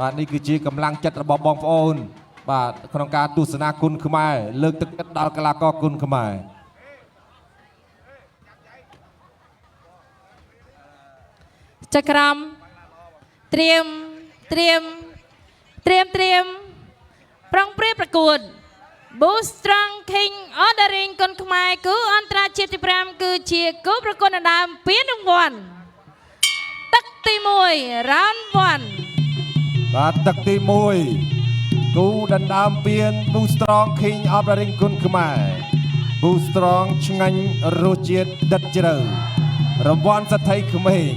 បាទនេះគឺជាកម្លាំងចិត្តរបស់បងប្អូនបាទក្នុងការទស្សនាគុណខ្មែរលើកទឹកចិត្តដល់កីឡាករគុណខ្មែរចក្រមត្រៀមប្រងព្រៀបប្រកួត Boostrong King Ordering គុនខ្មែរគូអន្តរជាតិទី5គឺជាគូប្រកួតដណ្ដើមពានរង្វាន់ទឹកទី1 Round 1បាទទឹកទី1គូដណ្ដើមពាន Boostrong King Ordering គុនខ្មែរ Boostrong ឆ្ងាញ់រសជាតិដិតជ្រៅរង្វាន់សទ្ធីក្មេង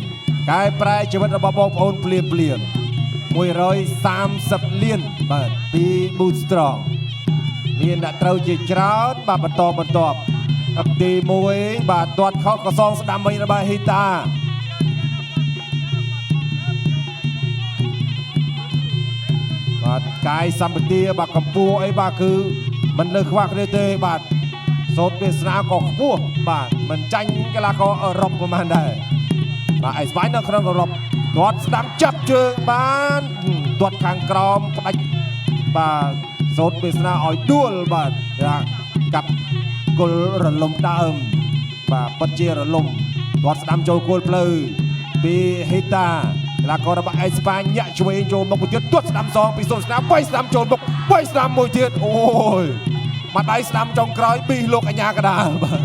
កែប្រែជីវិតរបស់បងប្អូនភ្លាម130លានបាទពី Boostrong មានអ្នកត្រូវជាច្រើនបាទបន្តទី1បាទទាត់ខុសក៏សងស្ដាំវិញរបស់ហ៊ីតាបាទកាយសម្បទាបាទកម្ពស់អីបាទគឺមិនលើខ្វះគ្នាទេបាទសូត្រវាសនាក៏ខ្ពស់បាទមិនចាញ់កីឡាករអឺរ៉ុបប្រហែលដែរបាទឯស្វ័យនៅក្នុងអឺរ៉ុបទាត់ស្ដាំចាប់ជើងបានទាត់ខាងក្រោមផ្ដាច់បាទសូត្រវាសនាឲ្យដួលបាទកាប់គល់រលំដើមបាទពិតជារលំទាត់ស្ដាំចូលគល់ផ្លូវពីហ៊ីតាកីឡាកររបស់អេស្ប៉ាញញាក់ឆ្វេងចូលមុខមួយទៀតទាត់ស្ដាំសងពីសូនស្ដាំ3ស្ដាំចូលមុខ3ស្ដាំមួយទៀតអូយមកដៃស្ដាំចុងក្រោយពីលោកអញ្ញាកដាលបាទ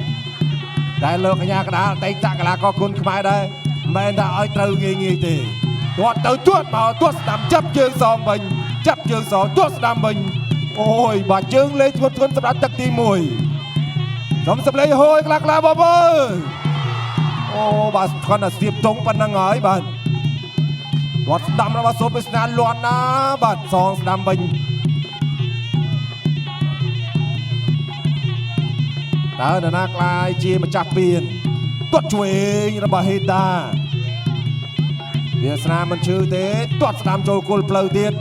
តែលោកអញ្ញាកដាលតែតាកីឡាករគុនខ្មែរដែរមិនថាឲ្យត្រូវងាយទេទាត់ទៅទាត់មកទាត់ស្ដាំចាប់ជើងសងវិញចាប់ជើងសងទាត់ស្ដាំវិញអូយបាទជើងលេងធ្ងន់សម្រាប់ទឹកទី1សូមសម្លេងហូយខ្លះបងប្អូនអូបាទគាត់តែស្ទាបតុងប៉ុណ្ណឹងហើយបាទទាត់ស្ដាំរបស់សូបេស្នាលន់ណាបាទសងស្ដាំវិញតើនរណាក្លាយជាម្ចាស់ពានទាត់ឆ្វេងរបស់ហេតាវាសនាមិនឈឺទេទាត់ស្ដាំចូលគល់ផ្លូវទៀត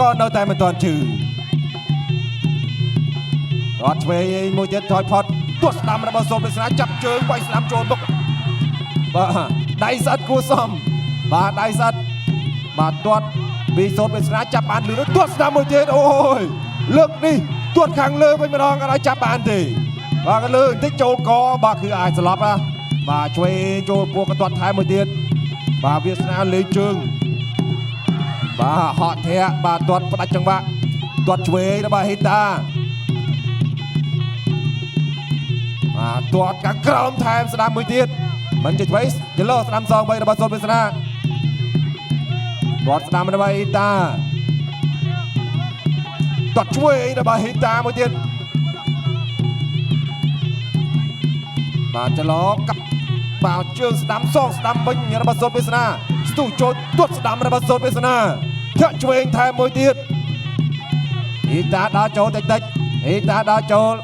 ក៏នៅតែមិនទាន់ឈឺទាត់ឆ្វេងមួយទៀតថយផុតទាត់ស្ដាំរបស់សូបេស្នាចាប់ជើងវាយស្ដាំចូលមុខបាទដៃស្អិតគួរសមបាទដៃស្អិតបាទទាត់ពីសូបេស្នាចាប់បានលឿនទាត់ស្ដាំមួយទៀតអូយលើកនេះទាត់ខាងលើវិញម្ដងក៏ឲ្យចាប់បានទេបាទលើបន្តិចចូលកបាទគឺអាចស្លាប់ណាបាទឆ្វេងចូលពោះក៏ទាត់ថែមមួយទៀតបាទវាសនាលេងជើងបាទហក់ធាក់បាទទាត់ផ្ដាច់ចង្វាក់ទាត់ឆ្វេងរបស់ហេតាបាទទាត់ខាងក្រោមថែមស្ដាំមួយទៀតមិនជាឆ្វេងចលោស្ដាំសង3របស់សូនវាសនាទាត់ស្ដាំរបស់ហេតាទាត់ឆ្វេងរបស់ហេតាមួយទៀតបាទចលោកាប់បាទជើងស្ដាំសងស្ដាំវិញរបស់សូនវាសនាស្ទុះចូលទាត់ស្ដាំរបស់សូនវាសនាធាក់ឆ្វេងថែមមួយទៀតហេតាដល់ចូលតិចហេតាដល់ចូល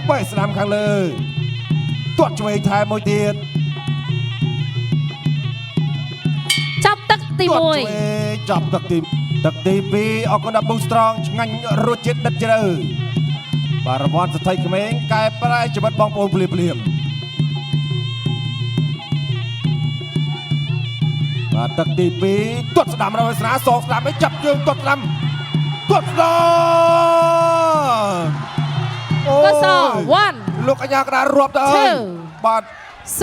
បេះស្ដាំខាងលើទាត់ឆ្វេងថែមមួយទៀតចាប់ទឹកទី1ចាប់ទឹកទី2អរគុណដល់ Boostrong ឆ្ងាញ់រសជាតិដិតជ្រៅបាទរង្វាន់សទ្ធីក្មេងកែប្រែជីវិតបងប្អូនភ្លាមបាទទឹកទី2ទាត់ស្ដាំរបស់ស្នាសងស្ដាំឲ្យចាប់ជើងទាត់ស្ដាំកស1លោកអញ្ញាកដាលរាប់ទៅហើយបាទ3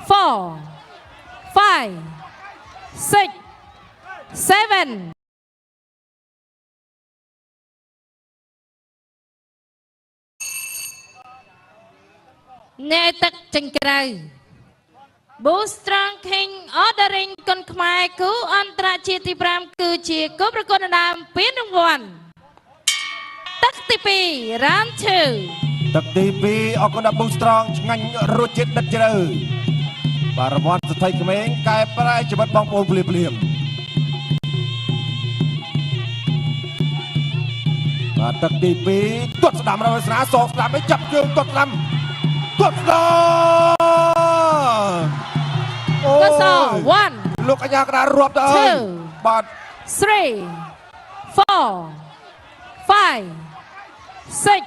4 5 6 7ណែទឹកចេញក្រៅ Boostrong King Ordering គុនខ្មែរគូអន្តរជាតិទី5គឺជាគូប្រកួតដណ្ដើមពានរង្វាន់ទឹកទី2 Round 2ទឹកទី2អរគុណដល់ Boostrong ឆ្ងាញ់រសជាតិដិតជ្រៅបាទរង្វាន់សទ្ធីក្មេងកែប្រែជីវិតបងប្អូនភ្លាមបាទទឹកទី2ទាត់ស្ដាំរបស់ស្នាសងស្ដាំឲ្យចាប់ជើងទាត់ស្ដាំកស1លោកអញ្ញាកដាលរាប់ទៅហើយបាទ3 4 5 6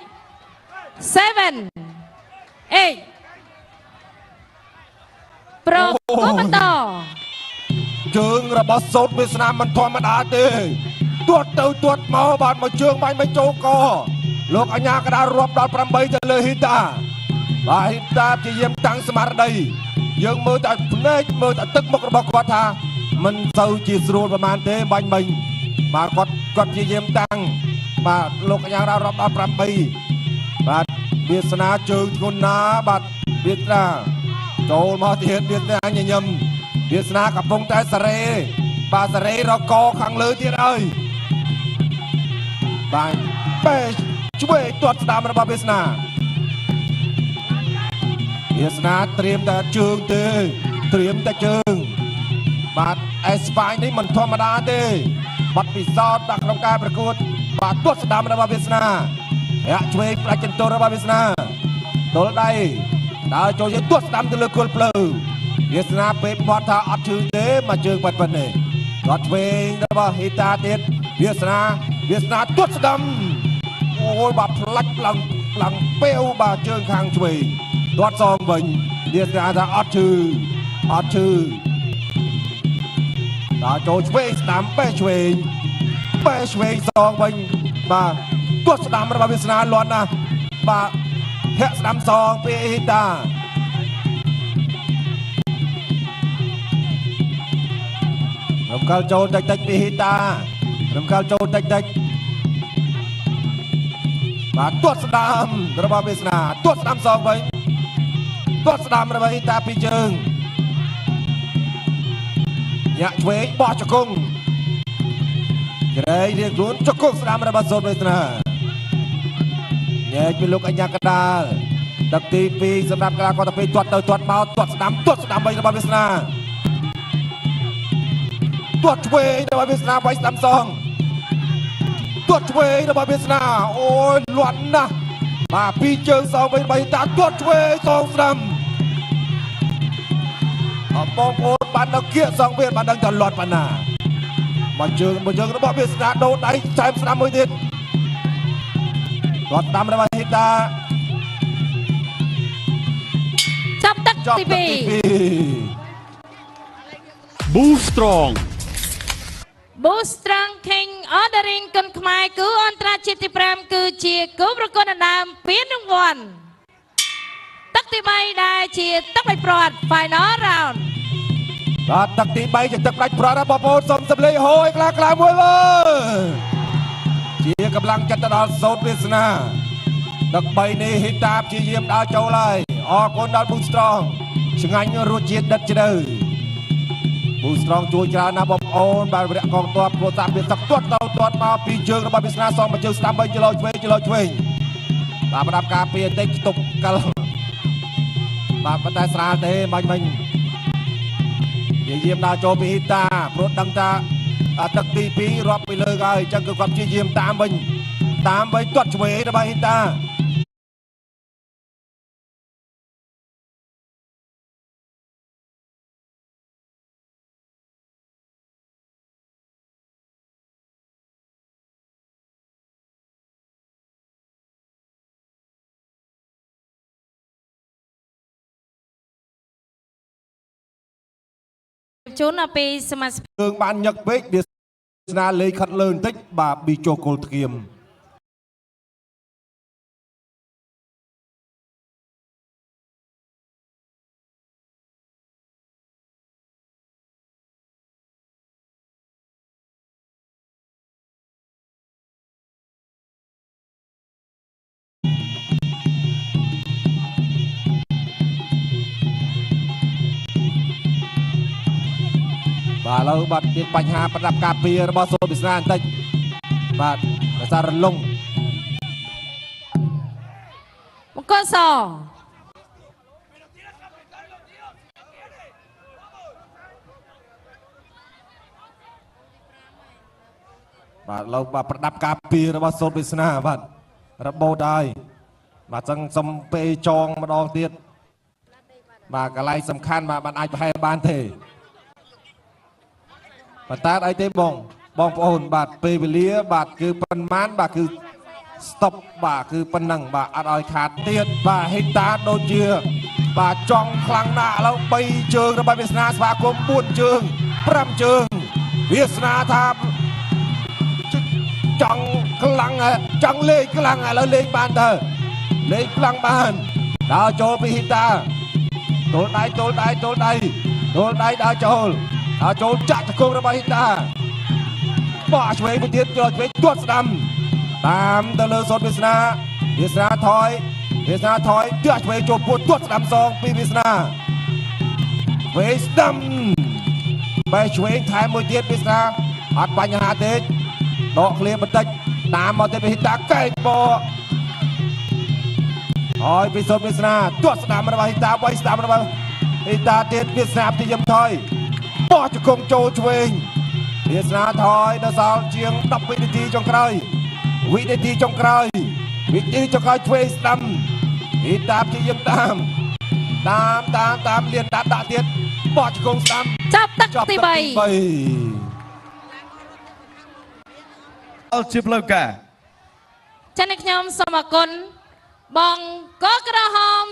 7 8ប្រកួតបន្ត ជើងរបស់សូតវាសនាមិនធម្មតាទេទួតទៅទួតមកបាទមកជើងបាញ់មកចូលកលោកអញ្ញាកដារាប់ដល់8ទៅលើហ៊ីតាបាទហ៊ីតាព្យាយាមតាំងស្មារតីយើងមើលតែភ្នែកមើលតែទឹកមុខរបស់គាត់ថាមិនសូវជាស្រួលប្រហែលទេបាញ់មិញបាទគាត់ព្យាយាមតាំងបាទលោកអញ្ញាកដារាប់ដល់8បាទវាសនាជើងធ្ងន់ណាបាទវាសនាចូលមកទៀតវាសនាញញឹមវាសនាកំពុងតែសារ៉េបាទសារ៉េរកខាងលើទៀតហើយបាទបែឆ្វេងទាត់ស្ដាំរបស់វាសនាត្រៀមតែជើងទេត្រៀមតែជើងបាទអេស្ប៉ាញនេះមិនធម្មតាទេបាត់ពិសោធន៍ដាក់ក្នុងការប្រកួតបាទទាត់ស្ដាំរបស់វាសនារាក់ឆ្វេងផ្ដាច់ចន្ទោររបស់វាសនាទល់ដៃដើរចូលជាទាត់ស្ដាំទៅលើគល់ភ្លៅវាសនាពេលបាត់ថាអត់ឈឺទេមកជើងប៉ិតនេះគាត់ឆ្វេងរបស់ហ៊ីតាទៀតវាសនាទាត់ស្ដាំអូយបាទផ្លាច់ឡើងពេលបាទជើងខាងឆ្វេងទាត់សងវិញវាសនាថាអត់ឈឺដល់ចូលឆ្វេងស្ដាំពេលឆ្វេងសងវិញបាទទាត់ស្ដាំរបស់វាសនាលាន់ណាស់បាទធាក់ស្ដាំសងពីហ៊ីតារំកិលចូលតិចពីហ៊ីតារំកិលចូលតិចបាទទាត់ស្ដាំរបស់វាសនាទាត់ស្ដាំសងវិញទាត់ស្ដាំរបស់ហ៊ីតាពីជើងញាក់ឆ្វេងបោះជង្គង់ក្រែងរៀងខ្លួនជង្គង់ស្ដាំរបស់សូតវាសនាញែកពីលោកអញ្ញាកដាលទឹកទី2សម្រាប់កីឡាករតាពីទាត់ទៅទាត់មកទាត់ស្ដាំវិញរបស់វាសនាទាត់ឆ្វេងរបស់វាសនាវាយស្ដាំសងទាត់ឆ្វេងរបស់វាសនាអូយលាន់ណាស់បាទពីជើងសងវិញបីតាទាត់ឆ្វេងសងស្ដាំបងប្អូនបានដល់គៀកសងវាបានដឹងថាលាត់ប៉ុណ្ណាមកជើងរបស់វាសនាដូរដៃចែមស្ដាំមួយទៀតគាត់ស្ដាំរបស់ហ៊ីតាចាប់ទឹកទី2 Boostrong King Ordering គុនខ្មែរគឺអន្តរជាតិទី5គឺជាគូប្រកួតដណ្ដើមពានរង្វាន់ទឹកទី3ដែលជាទឹកផ្ដាច់ព្រាត់ Final Round បាទទឹកទី3ជាទឹកផ្ដាច់ព្រាត់បងប្អូនសូមសម្លេងហូយខ្លាំងមួយមើលជាកម្លាំងចិត្តទៅដល់សូតវាសនាទឹក3នេះហ៊ីតាព្យាយាមដើរចូលហើយអរគុណដល់ Boostrong ឆ្ងាញ់រសជាតិដិតជ្រៅ Boostrong ជួយច្រើនណាស់បងប្អូនបាទរយៈកងទ័ពព្រោះតាមវាទឹកទាត់មកពីជើងរបស់វាសនាសងមកជើងស្ដាំវិញចលោឆ្វេងបាទប្រដាប់ការពារតិចទប់កលបាទប៉ុន្តែស្រាលទេបាញ់មិញព្យាយាមដើរចូលពីហ៊ីតាព្រោះដឹងថាទឹកទី2រាប់ពីលើហើយអញ្ចឹងគឺគាត់ព្យាយាមតាមវិញទាត់ឆ្វេងរបស់ហ៊ីតាជូនដល់ពីសមាជិកយើងបានញឹកពេកវាស្នាលេខខាត់លើបន្តិចបាទប៊ីចុះគល់ធៀមបាទឥឡូវបាទមានបញ្ហាប្រដាប់ការពាររបស់សូតវាសនាបន្តិចបាទដោយសាររលុងបង្គោលសបាទឥឡូវបាទប្រដាប់ការពាររបស់សូតវាសនាបាទរបូតហើយបាទចឹងសំពេចងម្ដងទៀតបាទកន្លែងសំខាន់បាទបានអាចប្រហែលបានទេប៉ុន្តែអីទេបងប្អូនបាទពេលវេលាបាទគឺប៉ុន្មានបាទគឺ stop បាទគឺប៉ុណ្ណឹងបាទអត់ឲ្យខាតទៀតបាទហេតាដូចជា បាទចង់ខ្លាំងណាស់ឥឡូវ3ជើងរបស់វាសនាស្វាគមន៍4ជើង5ជើងវាសនាថាចង់ខ្លាំងចង់លេងខ្លាំងឥឡូវលេងបានទៅលេងខ្លាំងបានដល់ចូលពីហ៊ីតាទល់ដៃទល់ដៃទល់ដៃទល់ដៃដល់ចូលចាក់ជង្គង់របស់ហ៊ីតាបោះឆ្វេងមួយទៀតចូលឆ្វេងទាត់ស្ដាំតាមទៅលើសុតវាសនាថយទាក់ឆ្វេងចូលពួតទាត់ស្ដាំសងពីវាសនាឆ្វេងស្ដាំបែរឆ្វេងថែមមួយទៀតវាសនាអត់បញ្ហាទេដកឃ្លាបន្តិចតាមមកទៅពីហ៊ីតាកែកបោហើយពីសុតវាសនាទាត់ស្ដាំរបស់ហ៊ីតាវាយស្ដាំរបស់ហ៊ីតាទៀតវាសនាព្យាយាមថយបោះជង្គង់ចូលឆ្វេងវាសនាថយដល់សល់ជាង10វិនាទីចុងក្រោយឆ្វេងស្ដាំហ៊ីតាព្យាយាមតាមលៀនដាក់ទៀតបោះជង្គង់ស្ដាំ ចាប់ទឹកទី 3 អល់ជាផ្លូវការ ចា៎ខ្ញុំសូមអរគុណបងកក្រហម